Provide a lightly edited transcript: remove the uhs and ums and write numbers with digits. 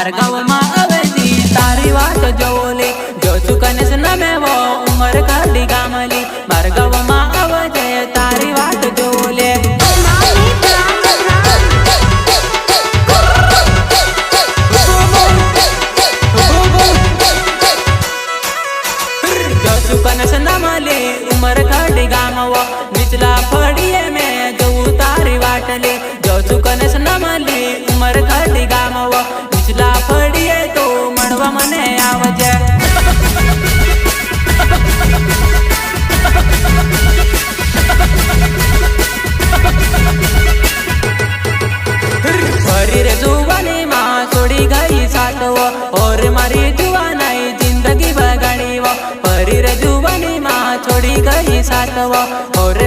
मार गाव मा अवेती तारी वाट जोले जो चुकनेस नमेवो उमर काढी गामली मार गाव मा अवते तारी वाट जोले जो चुकनेस नमली उमर काढी गामवा निचला फड़िए में जो तारी वाटले जो चुकनेस नमली उमर काढी गामवा निचला फड़िए तो मणवा मने आवजे फरी रे जुवानी मां छोड़ी गई सातवा और मारी जुवानाई जिंदगी बगाड़ी वो फरी रे जुवानी मां छोड़ी गई सातवा